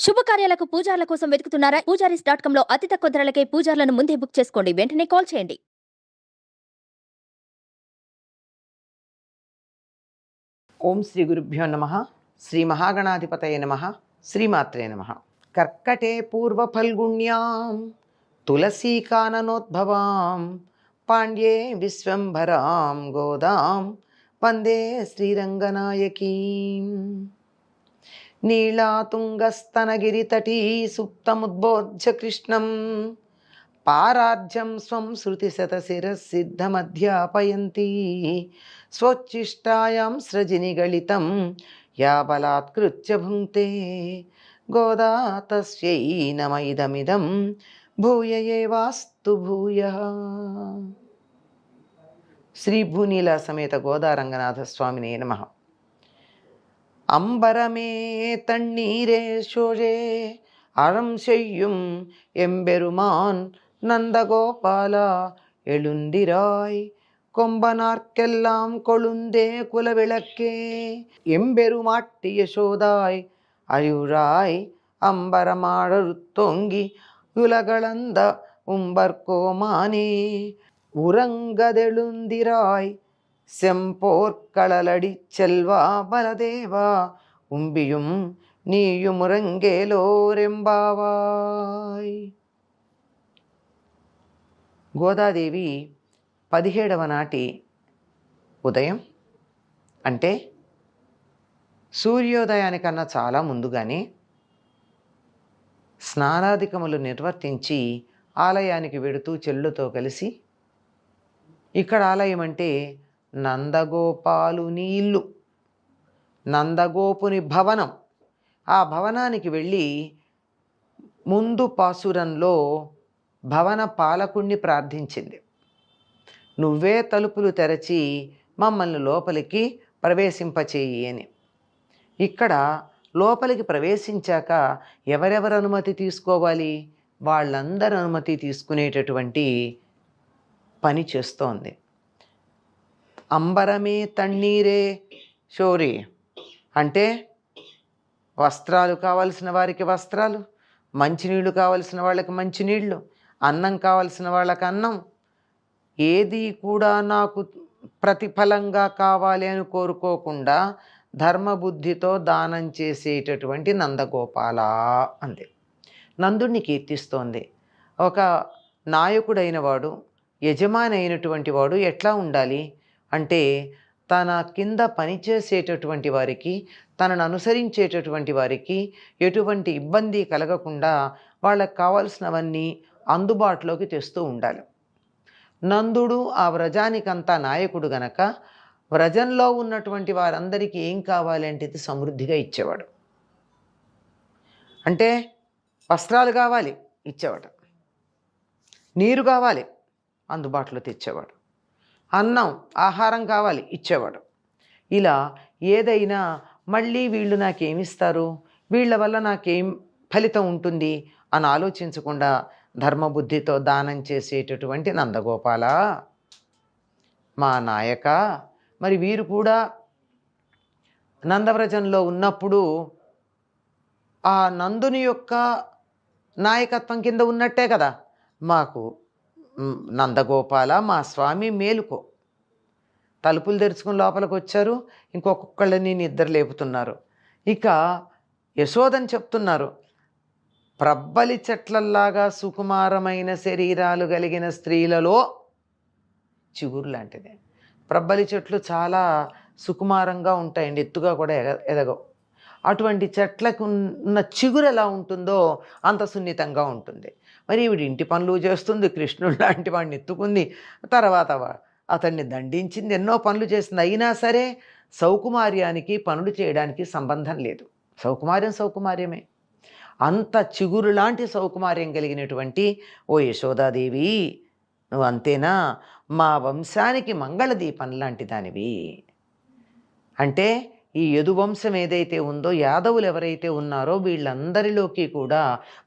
శుభకార్యాలకు పూజార్ల కోసం వెతుకుతున్నారా? పూజారీస్.com లో అతి తక్కువ ధరలకే పూజార్లను ముందే బుక్ చేసుకోండి. వెంటనే కాల్ చేయండి. ఓం శ్రీ గురుభ్యో నమః. శ్రీ మహాగణాధిపతయ నమః. శ్రీమాత్రే నమః. కర్కటే పూర్వ ఫల్గుణ్యాం తులసీకాననోద్భవాం పాండ్యే విశ్వంభరాం గోదాం వందే శ్రీరంగనాయకీం. నీళాతుంగస్తనగిరితటీ సుప్తముద్బోధ్య కృష్ణం పారార్జం స్వం శృతిశతశిరసిద్ధమధ్యాపయంతి స్వోచ్ఛిష్టాయాం సృజినిగళితం యా బలాత్కృత్య భుంక్తే గోదా తస్యై నమ ఇదమిదం భూయ ఏవాస్తు భూయః. శ్రీ భూనీల సమేత గోదారంగనాథ స్వామినే నమః. அம்பரமே தண்ணீரே சோழே அறம் செய்யும் எம்பெருமான் நந்தகோபாலா எழுந்திராய் கொம்பனார்க்கெல்லாம் கொழுந்தே குலவிளக்கே எம்பெருமாட்டி யசோதாய் அயுழாய் அம்பரமாழருத்தோங்கி உலகளந்த உம்பர்கோமானே உறங்கதெழுந்திராய் செம்போர்களலடி செல்வா பலதேவா உம்பியும் నీయుమురంగేలోరెంబావాయ్. గోదాదేవి 17వ నాటి ఉదయం అంటే సూర్యోదయానికన్నా చాలా ముందుగానే స్నానాధికములు నిర్వర్తించి ఆలయానికి వెడుతూ చెల్లుతో కలిసి, ఇక్కడ ఆలయం అంటే నందగోపాలుని ఇల్లు, నందగోపుని భవనం. ఆ భవనానికి వెళ్ళి ముందు పాసురంలో భవన పాలకుణ్ణి ప్రార్థించింది. నువ్వే తలుపులు తెరచి మమ్మల్ని లోపలికి ప్రవేశింపచేయి అని. ఇక్కడ లోపలికి ప్రవేశించాక ఎవరెవరు అనుమతి తీసుకోవాలి? వాళ్ళందరూ అనుమతి తీసుకునేటటువంటి పని చేస్తోంది. అంబరమే తన్నీరే శౌరి అంటే వస్త్రాలు కావలసిన వారికి వస్త్రాలు, మంచినీళ్ళు కావలసిన వాళ్ళకి మంచినీళ్ళు, అన్నం కావలసిన వాళ్ళకి అన్నం, ఏది కూడా నాకు ప్రతిఫలంగా కావాలి అని కోరుకోకుండా ధర్మబుద్ధితో దానం చేసేటటువంటి నందగోపాల అంది. నందుడిని కీర్తిస్తోంది. ఒక నాయకుడైన వాడు, యజమాని అయినటువంటి వాడు ఎట్లా ఉండాలి అంటే, తన కింద పనిచేసేటటువంటి వారికి, తనను అనుసరించేటటువంటి వారికి ఎటువంటి ఇబ్బంది కలగకుండా వాళ్ళకు కావాల్సినవన్నీ అందుబాటులోకి తెస్తూ ఉండాలి. నందుడు ఆ వ్రజానికంతా నాయకుడు గనక వ్రజంలో ఉన్నటువంటి వారందరికీ ఏం కావాలంటే ఇది సమృద్ధిగా ఇచ్చేవాడు. అంటే వస్త్రాలు కావాలి ఇచ్చేవాడు, నీరు కావాలి అందుబాటులో తెచ్చేవాడు, అన్నం ఆహారం కావాలి ఇచ్చేవాడు. ఇలా ఏదైనా మళ్ళీ వీళ్ళు నాకేమిస్తారు, వీళ్ళ వల్ల నాకేం ఫలితం ఉంటుంది అని ఆలోచించకుండా ధర్మబుద్ధితో దానం చేసేటటువంటి నందగోపాల మా నాయక. మరి వీరు కూడా నందవ్రజంలో ఉన్నప్పుడు ఆ నందుని యొక్క నాయకత్వం కింద ఉన్నట్టే కదా. మాకు నందగోపాల మా స్వామి మేలుకో. తలుపులు తెరుచుకుని లోపలికి వచ్చారు, ఇంకొకళ్ళని నిద్ర లేపుతున్నారు. ఇక యశోదని చెప్తున్నారు, ప్రబ్బలి చెట్లల్లాగా సుకుమారమైన శరీరాలు కలిగిన స్త్రీలలో చిగురు లాంటిదే. ప్రబ్బలి చెట్లు చాలా సుకుమారంగా ఉంటాయండి, ఎత్తుగా కూడా ఎదగవు. అటువంటి చెట్లకు ఉన్న చిగురు ఎలా ఉంటుందో అంత సున్నితంగా ఉంటుంది. మరి ఈవిడ ఇంటి పనులు చేస్తుంది, కృష్ణుడు లాంటి వాడిని ఎత్తుకుంది, తర్వాత అతన్ని దండించింది, ఎన్నో పనులు చేసింది. అయినా సరే సౌకుమార్యానికి పనులు చేయడానికి సంబంధం లేదు. సౌకుమార్యం సౌకుమార్యమే. అంత చిగురు లాంటి సౌకుమార్యం కలిగినటువంటి ఓ యశోదాదేవి, నువ్వు అంతేనా? మా వంశానికి మంగళదీపం లాంటి దానివి. అంటే ఈ యదువంశం ఏదైతే ఉందో, యాదవులు ఎవరైతే ఉన్నారో వీళ్ళందరిలోకి కూడా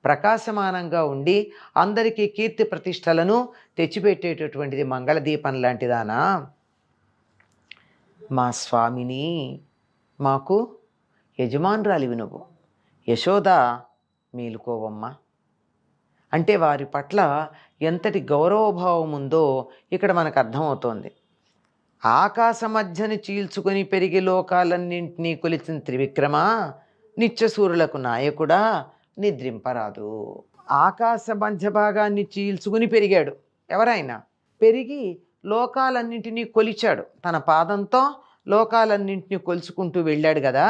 ప్రకాశమానంగా ఉండి అందరికీ కీర్తి ప్రతిష్టలను తెచ్చిపెట్టేటటువంటిది మంగళదీపం లాంటిదానా? మా స్వామిని మాకు యజమానురాలివి నువ్వు. యశోద మేలుకోవమ్మా. అంటే వారి పట్ల ఎంతటి గౌరవభావం ఉందో ఇక్కడ మనకు అర్థమవుతోంది. ఆకాశ మధ్యని చీల్చుకొని పెరిగి లోకాలన్నింటినీ కొలిచిన త్రివిక్రమ, నిత్యసూరులకు నాయకుడా, నిద్రింపరాదు. ఆకాశ మధ్య భాగాన్ని చీల్చుకుని పెరిగాడు ఎవరైనా, పెరిగి లోకాలన్నింటినీ కొలిచాడు. తన పాదంతో లోకాలన్నింటినీ కొలుచుకుంటూ వెళ్ళాడు కదా,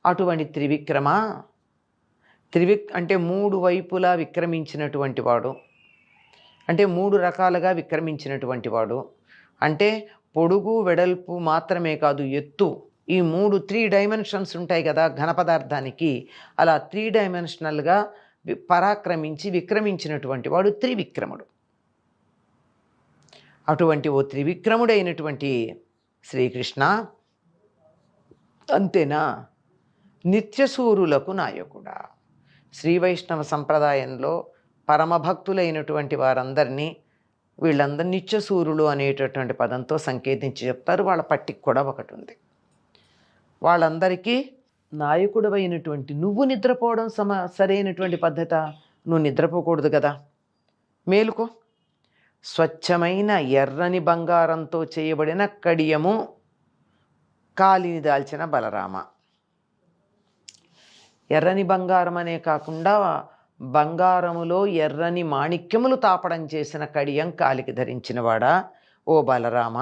అటువంటి త్రివిక్రమ. అంటే 3 వైపులా విక్రమించినటువంటి వాడు, అంటే 3 రకాలుగా విక్రమించినటువంటి వాడు. అంటే పొడుగు వెడల్పు మాత్రమే కాదు, ఎత్తు, ఈ 3 డైమెన్షన్స్ ఉంటాయి కదా ఘన పదార్థానికి. అలా 3 డైమెన్షనల్గా పరాక్రమించి విక్రమించినటువంటి వాడు త్రివిక్రముడు. అటువంటి ఓ త్రివిక్రముడైనటువంటి శ్రీకృష్ణ, అంతేనా, నిత్యసూరులకు నాయకుడా. శ్రీ వైష్ణవ సంప్రదాయంలో పరమభక్తులైనటువంటి వారందరినీ వీళ్ళందరూ నిత్యసూరులు అనేటటువంటి పదంతో సంకేతించి చెప్తారు. వాళ్ళ పట్టిక కూడా ఒకటి ఉంది. వాళ్ళందరికీ నాయకుడు అయినటువంటి నువ్వు నిద్రపోవడం సరైనటువంటి పద్ధత. నువ్వు నిద్రపోకూడదు కదా, మేలుకో. స్వచ్ఛమైన ఎర్రని బంగారంతో చేయబడిన కడియము కాలిని దాల్చిన బలరామ. ఎర్రని బంగారం అనే కాకుండా బంగారములో ఎర్రని మాణిక్యములు తాపడం చేసిన కడియం కాలికి ధరించినవాడా, ఓ బలరామ,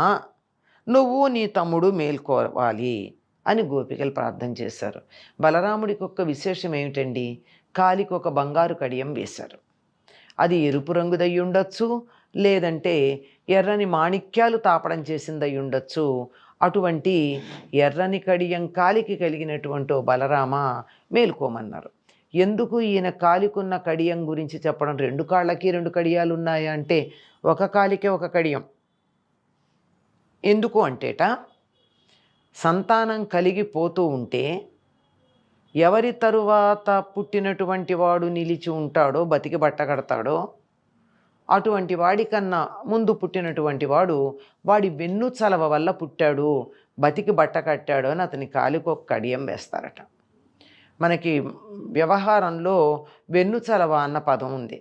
నువ్వు నీ తమ్ముడు మేల్కోవాలి అని గోపికలు ప్రార్థన చేశారు. బలరాముడికి ఒక విశేషం ఏమిటండి, కాలికి ఒక బంగారు కడియం వేశారు. అది ఎరుపు రంగుదై ఉండొచ్చు, లేదంటే ఎర్రని మాణిక్యాలు తాపడం చేసిందై ఉండొచ్చు. అటువంటి ఎర్రని కడియం కాలికి కలిగినటువంటి బలరామ మేలుకోమన్నారు. ఎందుకు ఈయన కాలికున్న కడియం గురించి చెప్పడం? 2 కాళ్ళకి 2 కడియాలు ఉన్నాయా అంటే ఒక కాలికే ఒక కడియం. ఎందుకు అంటేట, సంతానం కలిగిపోతూ ఉంటే ఎవరి తరువాత పుట్టినటువంటి వాడు నిలిచి ఉంటాడో, బతికి బట్టకడతాడో, అటువంటి వాడికన్నా ముందు పుట్టినటువంటి వాడు వాడి వెన్ను చలవ వల్ల పుట్టాడు, బతికి బట్ట కట్టాడు అని అతని కాలికి ఒక కడియం వేస్తారట. మనకి వ్యవహారంలో వెన్ను చలవ అన్న పదం ఉంది.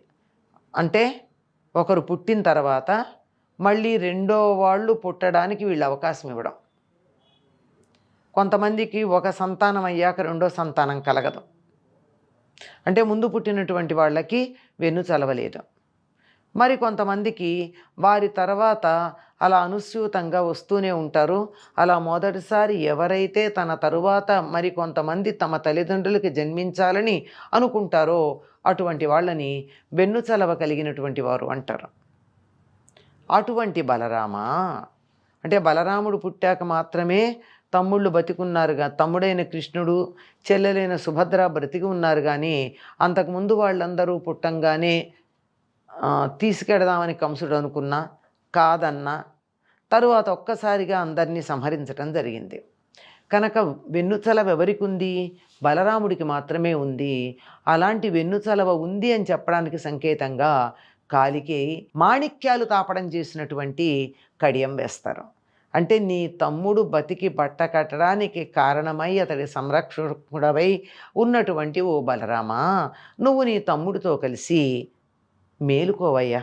అంటే ఒకరు పుట్టిన తర్వాత మళ్ళీ రెండో వాళ్ళు పుట్టడానికి వీళ్ళు అవకాశం ఇవ్వడం. కొంతమందికి ఒక సంతానం అయ్యాక రెండో సంతానం కలగదు. అంటే ముందు పుట్టినటువంటి వాళ్ళకి వెన్ను చలవలేదు. మరి కొంతమందికి వారి తర్వాత అలా అనుస్యూతంగా వస్తూనే ఉంటారు. అలా మొదటిసారి ఎవరైతే తన తరువాత మరి కొంతమంది తమ తల్లిదండ్రులకి జన్మించాలని అనుకుంటారో అటువంటి వాళ్ళని వెన్ను చలవ కలిగినటువంటి వారు అంటారు. అటువంటి బలరామ, అంటే బలరాముడు పుట్టాక మాత్రమే తమ్ముళ్ళు బతికున్నారుగా, తమ్ముడైన కృష్ణుడు, చెల్లెలైన సుభద్ర బ్రతికి ఉన్నారు. కానీ అంతకుముందు వాళ్ళందరూ పుట్టంగానే తీసుకెడదామని కంసుడు అనుకున్నా, కాదన్నా, తరువాత ఒక్కసారిగా అందరినీ సంహరించటం జరిగింది. కనుక వెన్నుచలవ ఎవరికి ఉంది? బలరాముడికి మాత్రమే ఉంది. అలాంటి వెన్నుచలవ ఉంది అని చెప్పడానికి సంకేతంగా కాలికి మాణిక్యాలు తాపడం చేసినటువంటి కడియం వేస్తారు. అంటే నీ తమ్ముడు బతికి బట్ట కట్టడానికి కారణమై అతడి సంరక్షకుడవై ఉన్నటువంటి ఓ బలరామా, నువ్వు నీ తమ్ముడితో కలిసి మేలుకోవయ్యా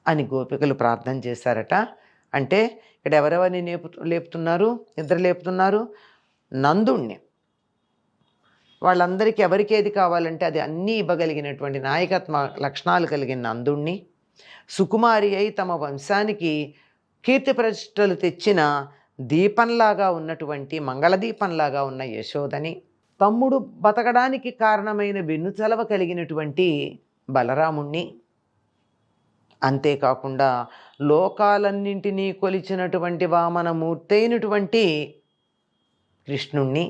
అని గోపికలు ప్రార్థన చేశారట. అంటే ఇక్కడ ఎవరెవరిని లేపుతున్నారు? నిద్ర లేపుతున్నారు నందుణ్ణి. వాళ్ళందరికీ ఎవరికి ఏది కావాలంటే అది అన్నీ ఇవ్వగలిగినటువంటి నాయకత్వ లక్షణాలు కలిగిన నందుణ్ణి, సుకుమారి అయి తమ వంశానికి కీర్తి ప్రతిష్టలు తెచ్చిన దీపంలాగా ఉన్నటువంటి మంగళదీపంలాగా ఉన్న యశోదని, తమ్ముడు బతకడానికి కారణమైన వెన్నుచలవ కలిగినటువంటి బలరాముణ్ణి, అంతేకాకుండా లోకాలన్నింటినీ కొలిచినటువంటి వామనమూర్తి అయినటువంటి కృష్ణుణ్ణి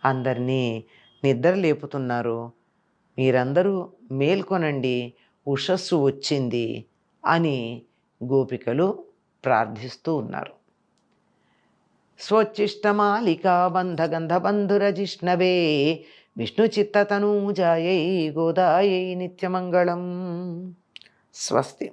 అందరినీ నిద్ర లేపుతున్నారు. మీరందరూ మేల్కొనండి, ఉషస్సు వచ్చింది అని గోపికలు ప్రార్థిస్తూ ఉన్నారు. స్వచ్చిష్టమాలికా బంధగంధబంధురజిష్ణవే విష్ణుచిత్తతనూజాయై గోదాయై నిత్యమంగళం. స్వస్తి.